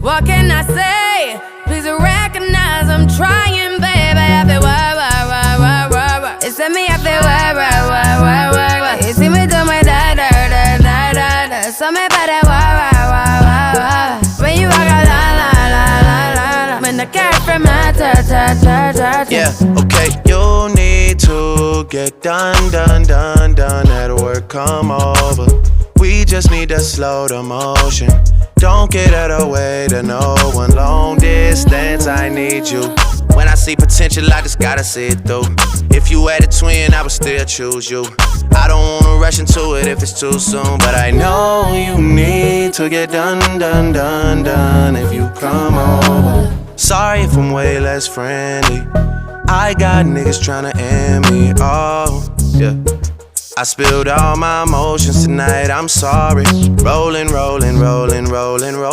What can I say? Please recognize I'm trying, baby. I feel work. It's me, I feel work. You see me do my da. So me para work. When you walk out, la. When the car from my ta. Yeah, okay. You need to get done. At work, come over. We just need to slow the motion. Don't get out of the way to no one. Long distance, I need you. When I see potential, I just gotta see it through. If you had a twin, I would still choose you. I don't wanna rush into it if it's too soon, but I know you need to get done. If you come over. Sorry if I'm way less friendly. I got niggas tryna end me. Oh, yeah. I spilled all my emotions tonight, I'm sorry. Rolling.